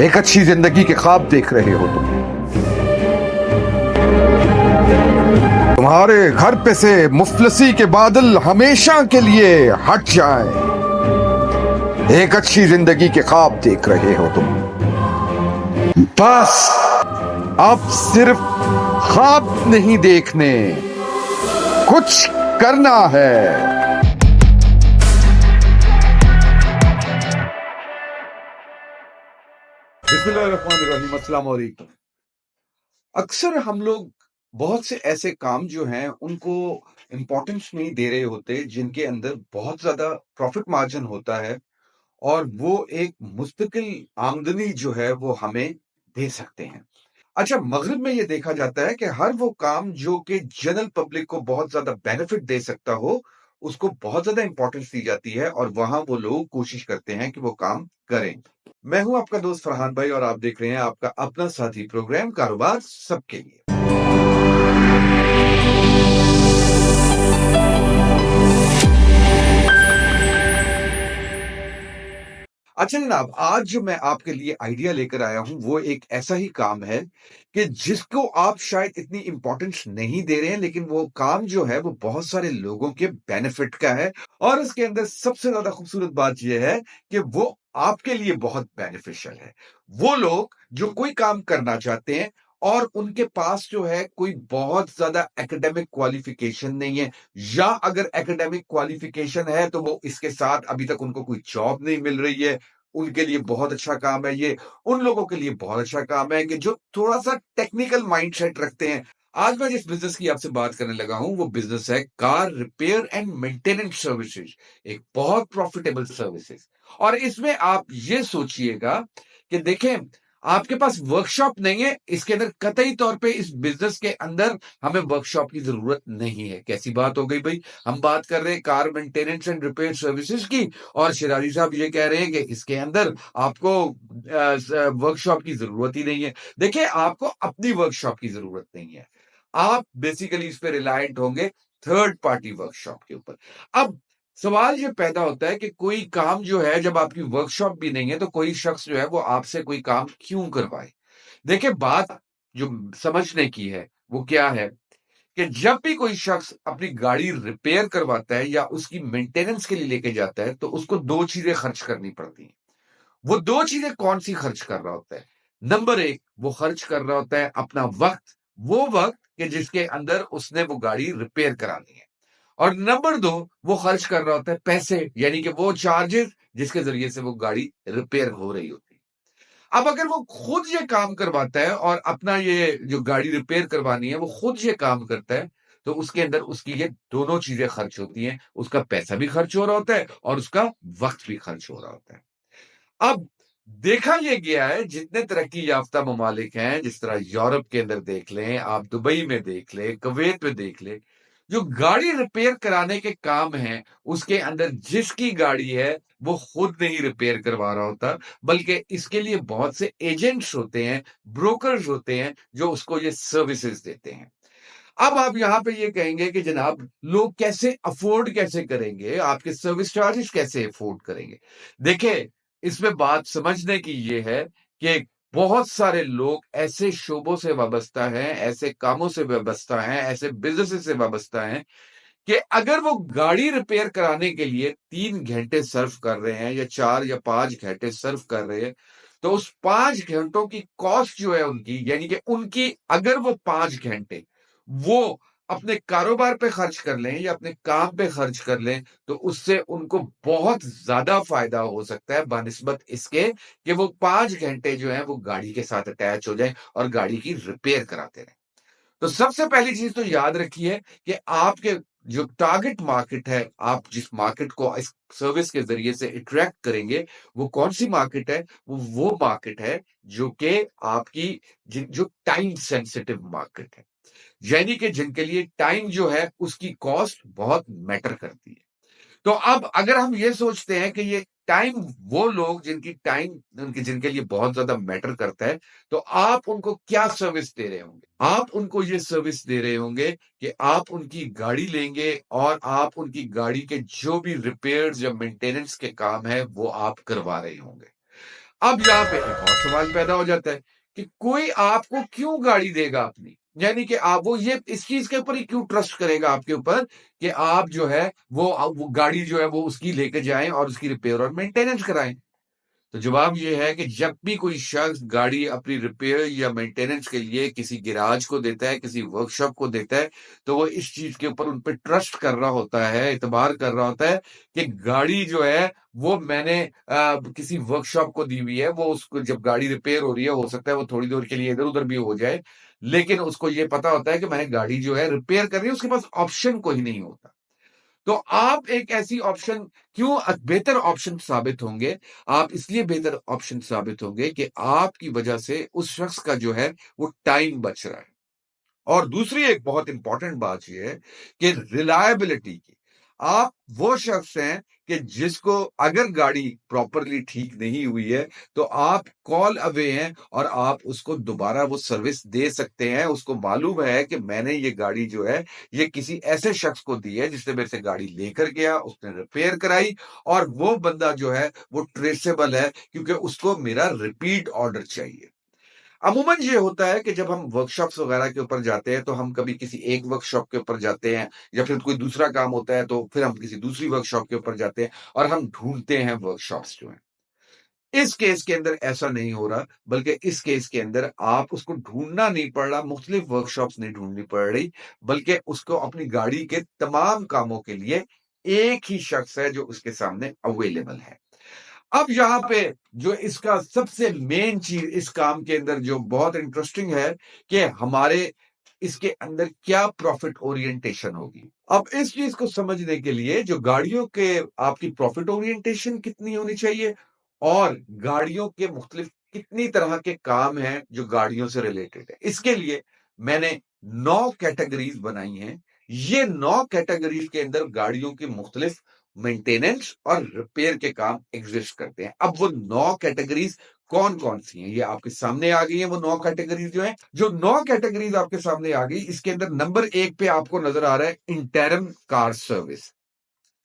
एक अच्छी जिंदगी के ख्वाब देख रहे हो तुम। तुम्हारे घर पे से मुफलसी के बादल हमेशा के लिए हट जाएं। एक अच्छी जिंदगी के ख्वाब देख रहे हो तुम। बस अब सिर्फ ख्वाब नहीं देखने, कुछ करना है। बिस्मिल्लाहिर्रहमानिर्रहीम, अस्सलाम वालेकुम। अक्सर हम लोग बहुत से ऐसे काम जो हैं उनको इम्पोर्टेंस नहीं दे रहे होते, जिनके अंदर बहुत ज्यादा प्रॉफिट मार्जिन होता है और वो एक मुस्तकिल आमदनी जो है वो हमें दे सकते हैं। अच्छा, मगरिब में ये देखा जाता है कि हर वो काम जो कि जनरल पब्लिक को बहुत ज्यादा बेनिफिट दे सकता हो, उसको बहुत ज्यादा इंपॉर्टेंस दी जाती है और वहां वो लोग कोशिश करते हैं कि वो काम करें। मैं हूं आपका दोस्त फरहान भाई और आप देख रहे हैं आपका अपना साथी प्रोग्राम कारोबार सबके लिए। अच्छा जनाब, आज जो मैं आपके लिए आइडिया लेकर आया हूं वो एक ऐसा ही काम है कि जिसको आप शायद इतनी इंपॉर्टेंस नहीं दे रहे हैं, लेकिन वो काम जो है वो बहुत सारे लोगों के बेनिफिट का है और इसके अंदर सबसे ज्यादा खूबसूरत बात यह है कि वो आपके लिए बहुत बेनिफिशियल है। वो लोग जो कोई काम करना चाहते हैं और उनके पास जो है कोई बहुत ज्यादा एकेडमिक क्वालिफिकेशन नहीं है, या अगर एकेडमिक क्वालिफिकेशन है तो वो इसके साथ अभी तक उनको कोई जॉब नहीं मिल रही है, उनके लिए बहुत अच्छा काम है ये। उन लोगों के लिए बहुत अच्छा काम है कि जो थोड़ा-सा टेक्निकल माइंडसेट रखते हैं। आज मैं जिस बिज़नेस की आपसे बात करने लगा हूँ, वो बिज़नेस है car repair and maintenance services. एक बहुत प्रॉफिटेबल सर्विसेज। और इसमें आप ये सोचिएगा कि देखें, आपके पास वर्कशॉप नहीं है, इसके अंदर कतई तौर पे इस बिज़नेस के अंदर हमें वर्कशॉप की ज़रूरत नहीं है। कैसी बात हो गई भई? हम बात कर रहे हैं car maintenance and repair services की और शिराजी साहब ये कह रहे हैं कि इसके अंदर आपको वर्कशॉप की जरूरत ही नहीं है। देखिए, आपको अपनी वर्कशॉप की जरूरत नहीं है। आप बेसिकली इस पे रिलायंट होंगे थर्ड पार्टी वर्कशॉप के ऊपर। अब सवाल ये पैदा होता है कि कोई काम जो है, जब आपकी वर्कशॉप भी नहीं है तो कोई शख्स जो है वो आपसे कोई काम क्यों करवाए। देखिए, बात जो समझने की है वो क्या है कि जब भी कोई शख्स अपनी गाड़ी रिपेयर करवाता है या उसकी मेंटेनेंस के लिए लेके जाता है तो उसको दो चीजें खर्च करनी पड़ती हैं। वो दो चीजें कौन सी खर्च कर रहा होता है? नंबर एक, वो खर्च कर रहा होता है अपना वक्त, वो वक्त कि जिसके अंदर उसने वो गाड़ी रिपेयर करानी है। और नंबर दो, वो खर्च कर रहा होता है पैसे, यानी कि वो चार्जेस जिसके जरिए से वो गाड़ी रिपेयर हो रही होती है। अब अगर वो खुद ये काम करवाता है और अपना ये जो गाड़ी रिपेयर करवानी है वो खुद ये काम करता है, तो उसके अंदर उसकी ये दोनों चीजें खर्च होती हैं। उसका पैसा भी खर्च हो रहा होता है और उसका वक्त भी खर्च हो रहा होता है। अब देखा ये गया है, जितने तरक्की याफ्ता ममालिक हैं, जिस तरह यूरोप के अंदर देख लें, आप दुबई में देख लें, कुवैत में देख लें, जो गाड़ी रिपेयर कराने के काम हैं, उसके अंदर जिसकी गाड़ी है, वो खुद नहीं रिपेयर करवा रहा होता, बल्कि इसके लिए बहुत से एजेंट्स होते हैं, ब्रोकर्स होते हैं, जो उसको ये सर्विसेज देते हैं। अब आप यहाँ पे ये कहेंगे कि जनाब, लोग कैसे अफोर्ड कैसे करेंगे? आपके सर्विस चार्जेस कैसे अफोर्ड करेंगे? देखिए, इसमें बात समझने की ये है कि बहुत सारे लोग ऐसे शोबों से वाबस्ता हैं, ऐसे कामों से वाबस्ता हैं, ऐसे बिज़नेसेस से वाबस्ता हैं कि अगर वो गाड़ी रिपेयर कराने के लिए 3 घंटे सर्व कर रहे हैं या 4 या 5 घंटे सर्व कर रहे हैं, तो उस 5 घंटों की कॉस्ट जो है उनकी, यानी कि उनकी अगर वो 5 घंटे वो अपने कारोबार पे खर्च कर लें या अपने काम पे खर्च कर लें, तो उससे उनको बहुत ज़्यादा फ़ायदा हो सकता है बनिस्बत इसके कि वो 5 घंटे जो हैं वो गाड़ी के साथ अटैच हो जाएँ और गाड़ी की रिपेयर कराते रहें। तो सबसे पहली चीज तो याद रखिए कि आपके जो टारगेट मार्केट है, आप जिस मार्केट को इस सर्विस के जरिए से अट्रैक्ट करेंगे, वो कौन सी मार्केट है? वो मार्केट है जो कि आपकी जो टाइम सेंसिटिव मार्केट है, यानी कि जिनके लिए टाइम जो है उसकी कॉस्ट बहुत मैटर करती है। तो अब अगर हम ये सोचते हैं कि ये टाइम, वो लोग जिनकी टाइम उनके जिनके लिए बहुत ज्यादा मैटर करता है, तो आप उनको क्या सर्विस दे रहे होंगे? आप उनको ये सर्विस दे रहे होंगे कि आप उनकी गाड़ी लेंगे और आप उनकी गाड़ी के जो भी रिपेयर्स या मेंटेनेंस के काम है वो आप करवा रहे होंगे। अब यहाँ पे एक और सवाल पैदा हो जाता है कि कोई आपको क्यों गाड़ी देगा अपनी? यानी कि आप वो ये इस चीज़ के ऊपर ही क्यों ट्रस्ट करेगा आपके ऊपर कि आप जो है वो गाड़ी जो है वो उसकी लेके जाएँ और उसकी रिपेयर और मेंटेनेंस कराएँ? तो जवाब ये है कि जब भी कोई शख्स गाड़ी अपनी रिपेयर या मेंटेनेंस के लिए किसी गैराज को देता है, किसी वर्कशॉप को देता है, तो वो इस चीज़ के ऊपर उन पे ट्रस्ट कर रहा होता है, एतबार कर रहा होता है कि गाड़ी जो है वो मैंने किसी वर्कशॉप को दी हुई है, वो उसको जब गाड़ी रिपेयर हो रही है, हो सकता है वो थोड़ी देर के लिए इधर-उधर भी हो जाए, लेकिन उसको ये पता होता है कि मैंने गाड़ी जो है रिपेयर करनी है, उसके पास ऑप्शन कोई नहीं होता। तो आप एक ऐसी ऑप्शन क्यों बेहतर ऑप्शन साबित होंगे? आप इसलिए बेहतर ऑप्शन साबित होंगे कि आपकी वजह से उस शख्स का जो है वो टाइम बच रहा है। और दूसरी एक बहुत इंपॉर्टेंट बात ये है कि रिलायबिलिटी की। आप वो शख्स हैं कि जिसको अगर गाड़ी प्रॉपरली ठीक नहीं हुई है, तो आप कॉल अवे हैं और आप उसको दोबारा वो सर्विस दे सकते हैं। उसको मालूम है कि मैंने ये गाड़ी जो है, ये किसी ऐसे शख्स को दी है जिसने मेरे से गाड़ी लेकर गया, उसने रिपेयर कराई और वो बंदा जो है, वो ट्रेसेबल है क्योंकि उसको मेरा रिपीट ऑर्डर चाहिए। अमूमन ये होता है कि जब हम वर्कशॉप्स वगैरह के ऊपर जाते हैं, तो हम कभी किसी एक वर्कशॉप के ऊपर जाते हैं या फिर कोई दूसरा काम होता है, तो फिर हम किसी दूसरी वर्कशॉप के ऊपर जाते हैं और हम ढूँढते हैं वर्कशॉप्स जो हैं। इस केस के अंदर ऐसा नहीं हो रहा, बल्कि इस केस के अंदर आप उसको ढूँढना नहीं पड़ रहा, मुख्तलिफ वर्कशॉप्स नहीं ढूँढनी पड़ रही, बल्कि उसको अपनी गाड़ी के तमाम कामों के लिए एक ही शख्स है जो उसके सामने अवेलेबल है। अब यहाँ पे जो इसका सबसे मेन चीज़ इस काम के अंदर जो बहुत इंटरेस्टिंग है कि हमारे इसके अंदर क्या प्रॉफिट ओरिएंटेशन होगी। अब इस चीज़ को समझने के लिए जो गाड़ियों के आपकी प्रॉफिट ओरिएंटेशन कितनी होनी चाहिए और गाड़ियों के मुख्तलिफ कितनी तरह के काम हैं जो गाड़ियों से रिलेटेड है। इसके लिए मैंने 9 कैटेगरीज़ बनाई हैं। ये 9 कैटेगरीज़ के अंदर गाड़ियों की मुख्तलिफ मेंटेनेंस और रिपेयर के काम एग्जिस्ट करते हैं। अब वो 9 कैटेगरीज़ कौन-कौन सी हैं? ये आपके सामने आ गई हैं वो 9 कैटेगरीज़ जो हैं। जो 9 कैटेगरीज़ आपके सामने आ गई, इसके अंदर नंबर 1 पे आपको नज़र आ रहा है इंटरम कार सर्विस।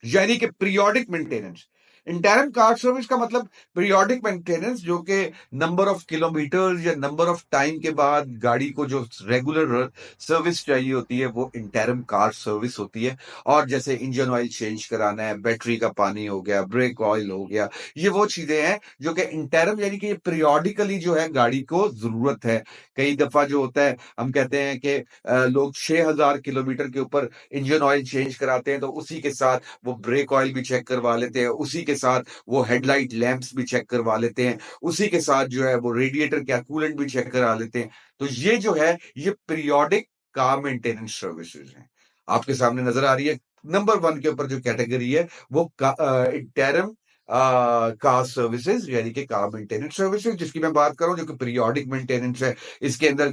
यानी कि periodic maintenance. Interim car service का मतलब पीरियोडिक मेंटेनेंस जो कि नंबर ऑफ किलोमीटर्स या नंबर ऑफ टाइम के बाद गाड़ी को जो रेगुलर सर्विस चाहिए होती है वो इंटरम कार सर्विस होती है। और जैसे इंजन ऑयल चेंज कराना है, बैटरी का पानी हो गया, ब्रेक ऑयल हो गया, ये वो चीजें हैं जो कि इंटरम यानी कि पीरियोडिकली जो है गाड़ी को जरूरत है। कई दफा जो होता है हम कहते हैं कि लोग 6000 किलोमीटर के ऊपर इंजन ऑयल चेंज कराते हैं, तो उसी के साथ वो ब्रेक ऑयल भी चेक करवा लेते हैं, उसी के साथ वो हेडलाइट लैंप्स भी चेक करवा लेते हैं, उसी के साथ जो है वो रेडिएटर क्या कूलेंट भी चेक करा लेते हैं। तो ये जो है ये पीरियोडिक कार मेंटेनेंस सर्विसेज हैं। आपके सामने नजर आ रही है नंबर 1 के ऊपर जो कैटेगरी है वो इंटरम कार सर्विसेज यानी कि कार मेंटेनेंस सर्विसेज जिसकी मैं बात कर रहा हूं जो कि पीरियोडिक मेंटेनेंस है। इसके अंदर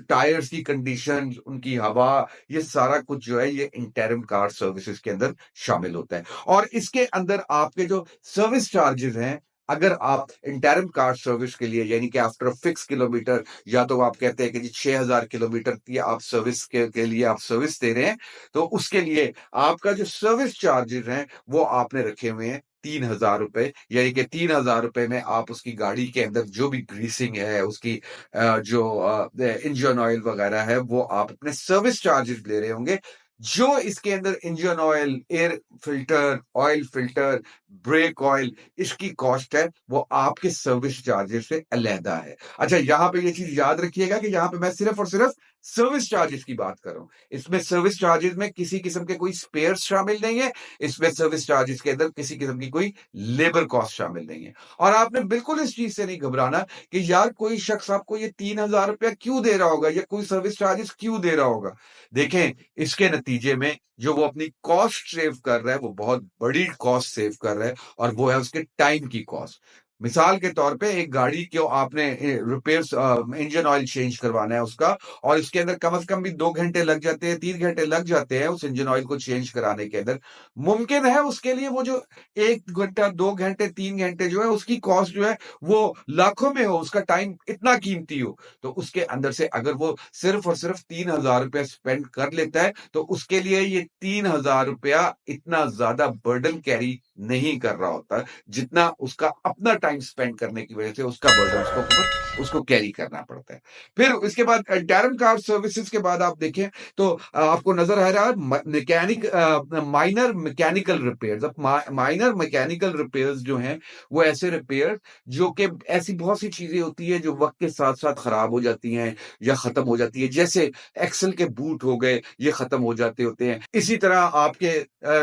टायर्स की कंडीशन, उनकी हवा, ये सारा कुछ जो है ये इंटरम कार सर्विसेज के अंदर शामिल होता है। और इसके अंदर आपके जो सर्विस चार्जेस हैं, अगर आप इंटरम कार सर्विस के लिए यानी कि आफ्टर फिक्स किलोमीटर या तो आप कहते हैं कि जी 6000 किलोमीटर की आप सर्विस के लिए आप सर्विस दे रहे हैं, तो उसके लिए आपका जो सर्विस चार्जेस हैं वो आपने रखे हुए हैं 3000 रुपए। यानी कि 3000 रुपए में आप उसकी गाड़ी के अंदर जो भी ग्रीसिंग है, उसकी जो इंजन ऑयल वगैरह है वो आप अपने सर्विस चार्जेस ले रहे होंगे। जो इसके अंदर engine oil, air filter, oil filter, brake oil, इसकी कॉस्ट है वो आपके सर्विस चार्जेस से अलहदा है। अच्छा, यहाँ पे ये चीज याद रखिएगा कि यहाँ पे मैं सिर्फ और सिर्फ सर्विस चार्जेस की बात कर रहा हूं। इसमें सर्विस चार्जेस में किसी किस्म के कोई स्पेयर्स शामिल नहीं है। इसमें सर्विस चार्जेस के अंदर किसी किस्म की कोई लेबर कॉस्ट शामिल नहीं है। और आपने बिल्कुल इस चीज से नहीं घबराना कि यार कोई शख्स आपको ये 3000 रुपया क्यों दे रहा होगा या कोई सर्विस चार्जेस क्यों दे रहा होगा। देखें, इसके नतीजे में जो वो अपनी कॉस्ट सेव कर रहा है वो बहुत बड़ी कॉस्ट सेव कर रहा है और वो है उसके टाइम की कॉस्ट। मिसाल के तौर पे एक गाड़ी को आपने रिपेयर्स इंजन ऑयल चेंज करवाना है उसका, और इसके अंदर कम से कम भी 2 घंटे लग जाते हैं, 3 घंटे लग जाते हैं उस इंजन ऑयल को चेंज कराने के अंदर। मुमकिन है उसके लिए वो जो 1 घंटा, 2 घंटे, 3 घंटे जो है उसकी कॉस्ट जो है वो लाखों में हो, उसका टाइम इतना कीमती हो। तो उसके अंदर से अगर वो सिर्फ और सिर्फ 3000 रुपया स्पेंड कर लेता है, तो उसके लिए ये 3000 रुपया इतना ज्यादा बर्डन कैरी नहीं कर रहा होता, जितना उसका अपना टाइम स्पेंड करने की वजह से उसका बर्डन उसको कैरी करना पड़ता है। फिर इसके बाद टैरन कार सर्विसेज के बाद आप देखें तो आपको नजर आ रहा है माइनर मैकेनिकल रिपेयर्स। अब माइनर मैकेनिकल रिपेयर्स जो हैं वो ऐसे रिपेयर जो कि ऐसी बहुत सी चीजें होती है जो वक्त के साथ साथ खराब हो जाती हैं या खत्म हो जाती है, जैसे एक्सल के बूट हो गए, ये खत्म हो जाते होते हैं। इसी तरह आपके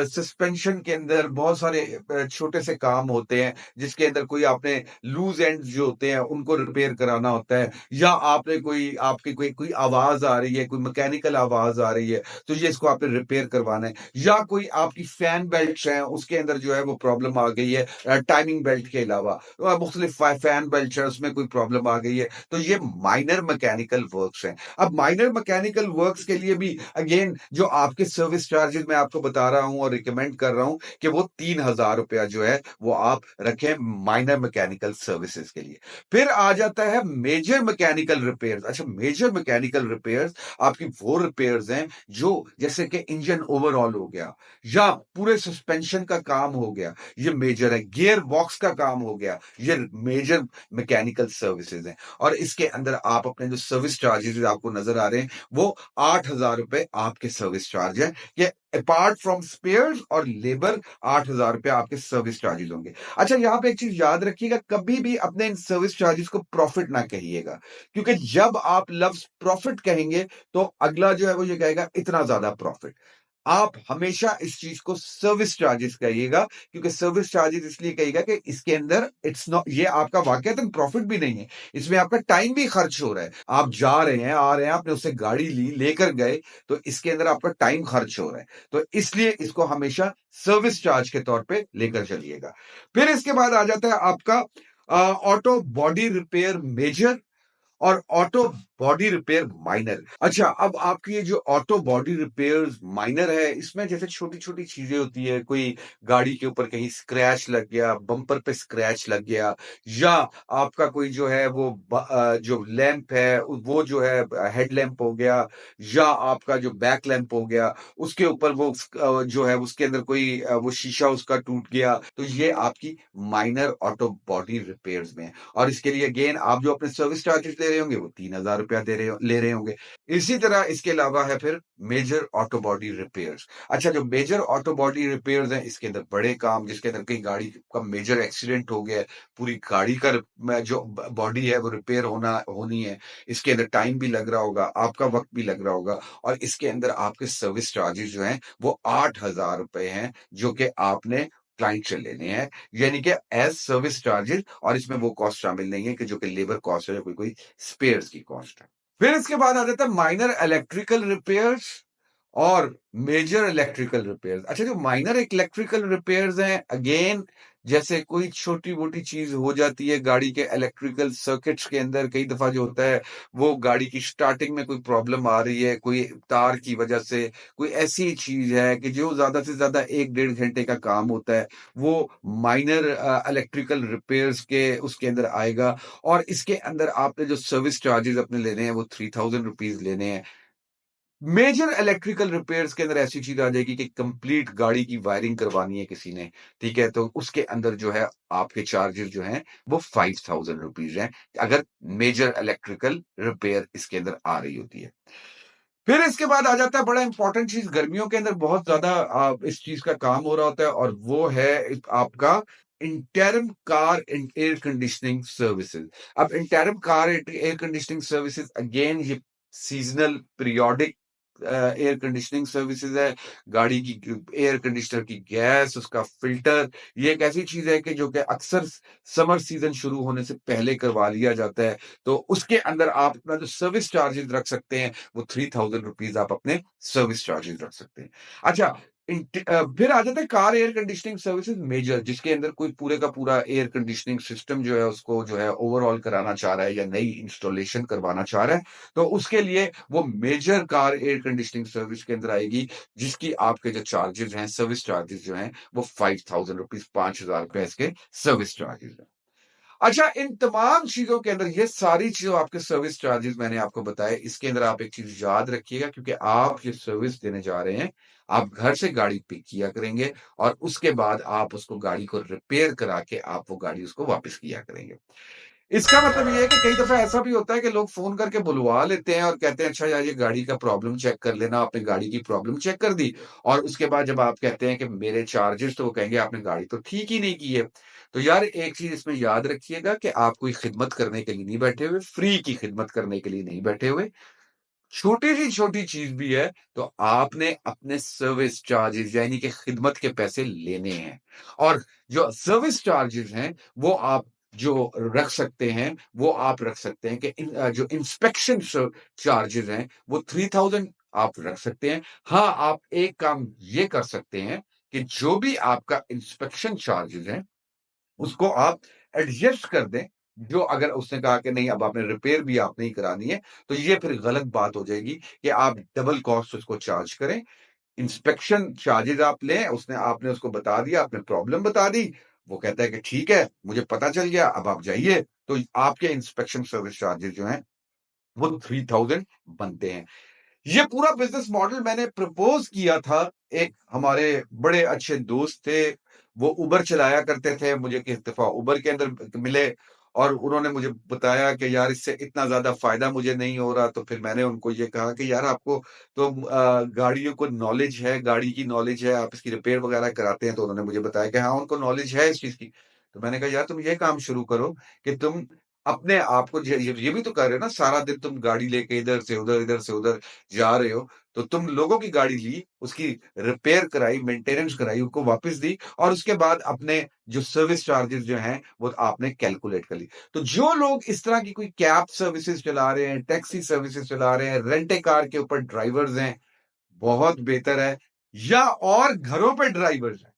सस्पेंशन के अंदर बहुत सारे छोटे से काम होते हैं जिसके अंदर कोई आपने लूज एंड्स जो होते हैं उनको रिपेयर कराना होता है, या आपने कोई आपकी कोई कोई आवाज आ रही है, कोई मैकेनिकल आवाज आ रही है, तो ये इसको आपने रिपेयर करवाना है। या कोई आपकी फैन बेल्ट है उसके अंदर जो है वो प्रॉब्लम आ गई है, टाइमिंग बेल्ट के अलावा मुख्तलिफ फैन बेल्ट है उसमें कोई प्रॉब्लम आ गई है, तो ये माइनर मैकेनिकल वर्क्स हैं। अब माइनर मैकेनिकल वर्क्स के लिए भी अगेन जो आपके सर्विस चार्जेस मैं आपको बता रहा हूं और रिकमेंड कर रहा हूं कि वो 3,000 रुपया जो है वो आप रखें माइनर मैकेनिकल सर्विसेज के लिए। फिर आ जाता है मेजर मैकेनिकल रिपेयर्स। अच्छा, मेजर मैकेनिकल रिपेयर्स आपकी वो रिपेयर्स हैं जो जैसे कि इंजन ओवरऑल हो गया या पूरे सस्पेंशन का काम हो गया, ये मेजर है। गियर बॉक्स का काम हो गया, ये मेजर मैकेनिकल सर्विसेज हैं। और इसके अंदर आप अपने जो सर्विस चार्जेस आपको नजर आ रहे हैं वो 8,000 रुपए आपके सर्विस चार्ज है। ये अपार्ट फ्रॉम स्पेयर्स और लेबर 8,000 रुपए आपके सर्विस चार्जेस होंगे। अच्छा, यहां पे एक चीज याद रखिएगा, कभी भी अपने इन सर्विस चार्जेस को प्रॉफिट ना कहिएगा, क्योंकि जब आप लफ्ज प्रॉफिट कहेंगे तो अगला जो है वो ये कहेगा इतना ज्यादा प्रॉफिट। आप हमेशा इस चीज को सर्विस चार्जेस कहिएगा, क्योंकि सर्विस चार्जेस इसलिए कहिएगा कि इसके अंदर इट्स नॉट, ये आपका वाकईतन प्रॉफिट भी नहीं है, इसमें आपका टाइम भी खर्च हो रहा है। आप जा रहे हैं, आ रहे हैं, आपने उससे गाड़ी ली, लेकर गए, तो इसके अंदर आपका टाइम खर्च हो रहा है, तो इसलिए इसको हमेशा सर्विस चार्ज के तौर पे लेकर चलिएगा। फिर इसके बाद आ जाता है आपका ऑटो बॉडी रिपेयर मेजर और ऑटो बॉडी रिपेयर माइनर। अच्छा, अब आपकी ये जो ऑटो बॉडी रिपेयर माइनर है, इसमें जैसे छोटी छोटी चीजें होती है, कोई गाड़ी के ऊपर कहीं स्क्रैच लग गया, बम्पर पे स्क्रैच लग गया, या आपका कोई जो है वो जो लैंप है वो जो है हेड लैंप हो गया, या आपका जो बैक लैंप हो गया, उसके ऊपर वो जो है उसके अंदर कोई वो शीशा उसका टूट गया, तो ये आपकी माइनर ऑटो बॉडी रिपेयर्स में है। और इसके लिए अगेन आप जो अपने सर्विस चार्जेस दे रहे होंगे वो 3,000 रुपया ले रहे होंगे। इसी तरह इसके अलावा है फिर मेजर ऑटो बॉडी रिपेयर्स। अच्छा, जो मेजर ऑटो बॉडी रिपेयर्स हैं, इसके अंदर बड़े काम, जिसके अंदर कहीं गाड़ी का मेजर एक्सीडेंट हो गया है, पूरी गाड़ी का जो बॉडी है वो रिपेयर होनी है, इसके अंदर टाइम भी लग रहा होगा, आपका वक्त भी लग रहा होगा, और इसके अंदर आपके सर्विस चार्जेस जो हैं वो 8,000 रुपए हैं, जो कि आपने क्लाइंट से लेने हैं, यानी कि एज सर्विस चार्जेस। और इसमें वो कॉस्ट शामिल नहीं है कि जो कि लेबर कॉस्ट है या कोई कोई स्पेयर्स की कॉस्ट है। फिर इसके बाद आ जाता है माइनर इलेक्ट्रिकल रिपेयर्स और मेजर इलेक्ट्रिकल रिपेयर्स। अच्छा, जो माइनर इलेक्ट्रिकल रिपेयर्स हैं, अगेन जैसे कोई छोटी-मोटी चीज़ हो जाती है गाड़ी के इलेक्ट्रिकल सर्किट्स के अंदर, कई दफ़ा जो होता है वो गाड़ी की स्टार्टिंग में कोई प्रॉब्लम आ रही है, कोई तार की वजह से, कोई ऐसी चीज़ है कि जो ज़्यादा से ज़्यादा 1 डेढ़ घंटे का काम होता है, वो माइनर इलेक्ट्रिकल रिपेयर्स के उसके अंदर आएगा। और इसके अंदर आपने जो सर्विस चार्जेस अपने लेने हैं वो 3,000 रुपीज़ लेने हैं। मेजर इलेक्ट्रिकल रिपेयर्स के अंदर ऐसी चीज आ जाएगी कि कंप्लीट गाड़ी की वायरिंग करवानी है किसी ने, ठीक है, तो उसके अंदर जो है आपके चार्जेस जो हैं वो 5,000 रुपीज हैं, अगर मेजर इलेक्ट्रिकल रिपेयर इसके अंदर आ रही होती है। फिर इसके बाद आ जाता है बड़ा इंपॉर्टेंट चीज, गर्मियों के अंदर बहुत ज्यादा इस चीज का काम हो रहा होता है, और वो है आपका interim car air conditioning services. अब interim car air conditioning services again ये seasonal periodic air conditioning services है। गाड़ी की एयर कंडीशनर की गैस, उसका फिल्टर, ये एक ऐसी चीज है कि जो कि अक्सर समर सीजन शुरू होने से पहले करवा लिया जाता है, तो उसके अंदर आप अपना जो सर्विस चार्जेस रख सकते हैं वो 3,000 रुपीज आप अपने सर्विस चार्जेस रख सकते हैं। अच्छा, फिर आ जाता है car air conditioning services major, जिसके अंदर कोई पूरे का पूरा एयर कंडीशनिंग सिस्टम जो है उसको जो है ओवरऑल कराना चाह रहा है या नई इंस्टॉलेशन करवाना चाह रहा है, तो उसके लिए वो major car air conditioning service के अंदर आएगी, जिसकी आपके जो चार्जेस हैं, सर्विस चार्जेस जो हैं वो 5,000 रुपीज, 5,000 रुपए इसके सर्विस चार्जेस हैं। अच्छा, इन तमाम चीज़ों के अंदर ये सारी जो आपके सर्विस चार्जेज़ मैंने आपको बताए, इसके अंदर आप एक चीज़ याद रखिएगा क्योंकि आप ये सर्विस देने जा रहे हैं, आप घर से गाड़ी पिक किया करेंगे और उसके बाद आप उसको गाड़ी को रिपेयर करा के आप वो गाड़ी उसको वापस किया करेंगे। इसका मतलब ये है कि कई दफ़ा ऐसा भी होता है कि लोग फ़ोन करके बुलवा लेते हैं और कहते हैं, "अच्छा यार, ये गाड़ी का प्रॉब्लम चेक कर लेना।" आपने गाड़ी की प्रॉब्लम चेक कर दी और उसके बाद जब आप कहते हैं कि मेरे चार्जेज़, तो वो कहेंगे, "आपने गाड़ी तो ठीक ही नहीं की है।" तो यार, एक चीज़ इसमें याद रखिएगा कि आप कोई खिदमत करने के लिए नहीं बैठे हुए, फ्री की खिदमत करने के लिए नहीं बैठे हुए। छोटी सी छोटी चीज़ भी है, तो आपने अपने सर्विस चार्जेज़ यानी कि खिदमत के पैसे लेने हैं और जो सर्विस चार्जेज़ हैं, वो आप जो रख सकते हैं, वो आप रख सकते हैं कि जो इंस्पेक्शन चार्जेज़ हैं, वो 3000 आप रख सकते हैं। हाँ, आप एक काम ये कर सकते हैं कि जो भी आपका इंस्पेक्शन चार्जेज़ हैं, उसको आप एडजस्ट कर दें। जो अगर उसने कहा कि नहीं, अब आपने रिपेयर भी आपने ही करानी है, तो ये फिर गलत बात हो जाएगी कि आप डबल कॉस्ट उसको चार्ज करें। इंस्पेक्शन चार्जेज़ आप लें, उसने आपने उसको बता दिया, आपने प्रॉब्लम बता दी, वो कहता है कि ठीक है, मुझे पता चल गया, अब आप जाइए। तो आपके इंस्पेक्शन सर्विस चार्जेज़ जो हैं, वो 3000 बनते हैं। ये पूरा बिज़नेस मॉडल मैंने प्रपोज़ किया था, एक हमारे बड़े अच्छे दोस्त थे, वो उबर चलाया करते थे, मुझे किसी दफ़ा उबर के अंदर मिले और उन्होंने मुझे बताया कि यार, इससे इतना ज़्यादा फ़ायदा मुझे नहीं हो रहा, तो फिर मैंने उनको ये कहा कि यार, आपको तो गाड़ियों को नॉलेज है, गाड़ी की नॉलेज है, आप इसकी रिपेयर वग़ैरह कराते हैं, तो उन्होंने मुझे बताया कि हाँ, उनको नॉलेज है इस चीज़ की। तो मैंने कहा, यार, तुम ये काम शुरू करो कि तुम अपने आप को ये भी तो कर रहे हो ना, सारा दिन तुम गाड़ी लेके इधर से उधर जा रहे हो, तो तुम लोगों की गाड़ी ली, उसकी रिपेयर कराई, मेंटेनेंस कराई, उनको वापस दी और उसके बाद अपने जो सर्विस चार्जेज़ जो हैं, वो आपने कैलकुलेट कर ली। तो जो लोग इस तरह की कोई कैब सर्विसेज़ चला रहे हैं, टैक्सी सर्विसेज़ चला रहे हैं, रेंट ए कार के ऊपर ड्राइवर्स हैं, बहुत बेहतर है या और घरों पे ड्राइवर्स हैं।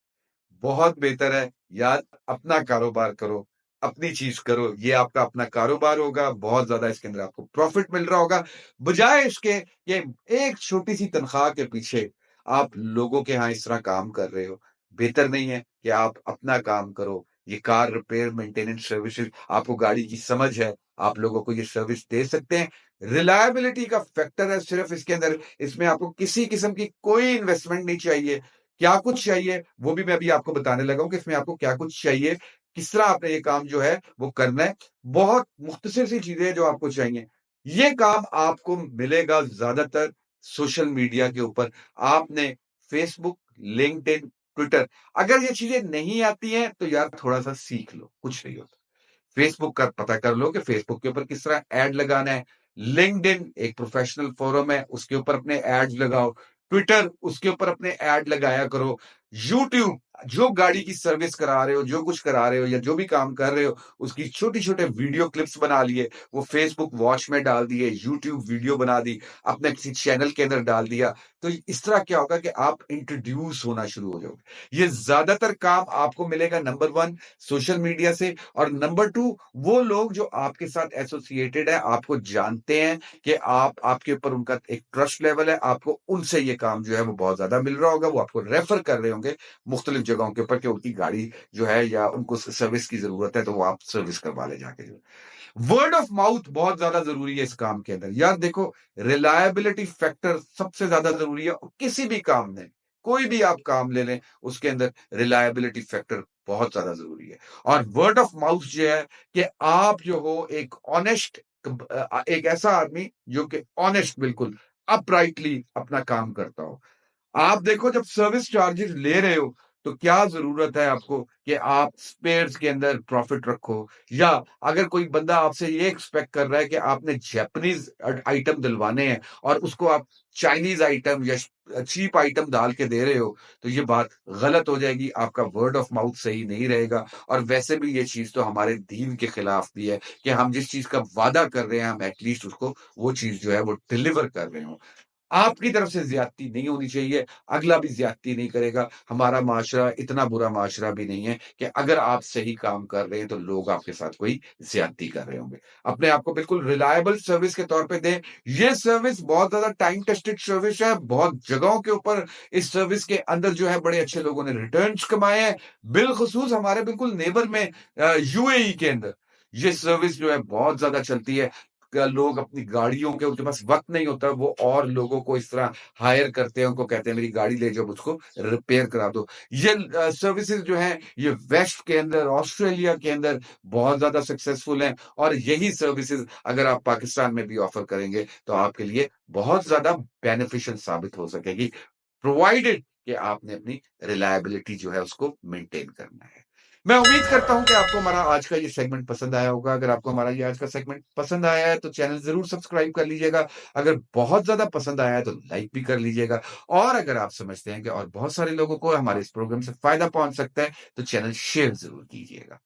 बहुत बेहतर है, यार, अपना कारोबार करो, अपनी चीज़ करो, ये आपका अपना कारोबार होगा, बहुत ज़्यादा इसके अंदर आपको प्रॉफ़िट मिल रहा होगा, बजाए इसके कि एक छोटी-सी तनख़्वाह के पीछे आप लोगों के यहाँ इस तरह काम कर रहे हो। बेहतर नहीं है कि आप अपना काम करो, ये कार रिपेयर, मेंटेनेंस सर्विसेज़, आपको गाड़ी की समझ है, आप लोगों को ये सर्विस दे सकते हैं। रिलायबिलिटी का फैक्टर है सिर्फ़ इसके अंदर, इसमें आपको किसी किस्म की कोई इन्वेस्टमेंट नहीं चाहिए। क्या कुछ चाहिए, वो भी मैं अभी आपको बताने लगा हूँ कि इसमें आपको क्या कुछ चाहिए, किस तरह आपने ये काम जो है वो करना है। बहुत मुख्तसर सी चीज़ें हैं जो आपको चाहिए। ये काम आपको मिलेगा ज़्यादातर सोशल मीडिया के ऊपर। आपने फ़ेसबुक, लिंक्डइन, ट्विटर, अगर ये चीज़ें नहीं आती हैं, तो यार थोड़ा-सा सीख लो, कुछ नहीं होता। फेसबुक का पता कर लो कि फेसबुक के ऊपर किस तरह ऐड लगाना है। लिंक्डइन एक प्रोफेशनल फोरम है, उसके ऊपर अपने एड्स लगाओ। ट्विटर, उसके ऊपर अपने ऐड लगाया करो। यूट्यूब, जो गाड़ी की सर्विस करा रहे हो, जो कुछ करा रहे हो या जो भी काम कर रहे हो, उसकी छोटे-छोटे वीडियो क्लिप्स बना लिए, वो फेसबुक वॉच में डाल दिए, यूट्यूब वीडियो बना दी, अपने किसी चैनल के अंदर डाल दिया। तो इस तरह क्या होगा कि आप इंट्रोड्यूस होना शुरू हो जाओगे। ये ज़्यादातर काम आपको मिलेगा नंबर 1 सोशल मीडिया से और नंबर 2 वो लोग जो आपके साथ एसोसिएटेड है, आपको जानते हैं कि आप आपके ऊपर उनका एक ट्रस्ट लेवल है, आपको उनसे ये काम जो है वो बहुत ज़्यादा मिल रहा होगा, वो आपको रेफर कर रहे होंगे मुख्तलिफ जगहों के ऊपर कि उनकी गाड़ी जो है या उनको सर्विस की ज़रूरत है, तो वो आप सर्विस करवा लें जाके जो। वर्ड ऑफ माउथ बहुत ज़्यादा ज़रूरी है इस काम के अंदर। यार देखो, रिलायबिलिटी फैक्टर सबसे ज़्यादा ज़रूरी है किसी भी काम में। कोई भी आप काम ले लें, उसके अंदर रिलायबिलिटी फैक्टर बहुत ज़्यादा ज़रूरी है। और वर्ड ऑफ माउथ जो है कि आप जो हो एक ऑनेस्ट एक ऐसा आदमी जो कि ऑनेस्ट बिल्कुल अपराइटली अपना काम करता हो। आप देखो, जब सर्विस चार्जेस ले रहे हो, तो क्या ज़रूरत है आपको कि आप स्पेयर्स के अंदर प्रॉफ़िट रखो या अगर कोई बंदा आपसे ये एक्सपेक्ट कर रहा है कि आपने जैपनीज़ आइटम दिलवाने हैं और उसको आप चाइनीज़ आइटम या चीप आइटम डाल के दे रहे हो, तो ये बात गलत हो जाएगी, आपका वर्ड ऑफ माउथ सही नहीं रहेगा और वैसे भी ये चीज़ तो हमारे दीन के खिलाफ भी है कि हम जिस चीज़ का वादा कर रहे हैं, हम एटलीस्ट उसको वो चीज़ जो है वो डिलीवर कर रहे हों। आपकी तरफ से ज़्यादती नहीं होनी चाहिए, अगला भी ज़्यादती नहीं करेगा। हमारा माशरा इतना बुरा माशरा भी नहीं है कि अगर आप सही काम कर रहे हैं, तो लोग आपके साथ कोई ज़्यादती कर रहे होंगे। अपने आप को बिल्कुल रिलायबल सर्विस के तौर पे दें। ये सर्विस बहुत ज़्यादा टाइम टेस्टेड सर्विस है, बहुत जगहों के ऊपर इस सर्विस के अंदर जो है बड़े अच्छे लोगों ने रिटर्न्स कमाए हैं। बिलख़ुसूस हमारे बिल्कुल नेबर में यूएई के अंदर। ये सर्विस जो है बहुत ज़्यादा चलती है। लोग अपनी गाड़ियों के उनके पास वक़्त नहीं होता, वो और लोगों को इस तरह हायर करते हैं, उनको कहते हैं मेरी गाड़ी ले जाओ, मुझको रिपेयर करा दो। ये सर्विसेज़ जो हैं, ये वेस्ट के अंदर, ऑस्ट्रेलिया के अंदर बहुत ज़्यादा सक्सेसफुल हैं और यही सर्विसेज़ अगर आप पाकिस्तान में भी ऑफ़र करेंगे, तो आपके लिए बहुत ज़्यादा बेनिफिशियल साबित हो सकेगी, प्रोवाइडेड कि आपने अपनी रिलायबिलिटी जो है उसको मेंटेन करना है। मैं उम्मीद करता हूँ कि आपको हमारा आज का ये सेगमेंट पसंद आया होगा। अगर आपको हमारा ये आज का सेगमेंट पसंद आया है, तो चैनल ज़रूर सब्सक्राइब कर लीजिएगा। अगर बहुत ज़्यादा पसंद आया है, तो लाइक भी कर लीजिएगा और अगर आप समझते हैं कि और बहुत सारे लोगों को हमारे इस प्रोग्राम से फ़ायदा पहुँच सकता है, तो चैनल शेयर ज़रूर कीजिएगा।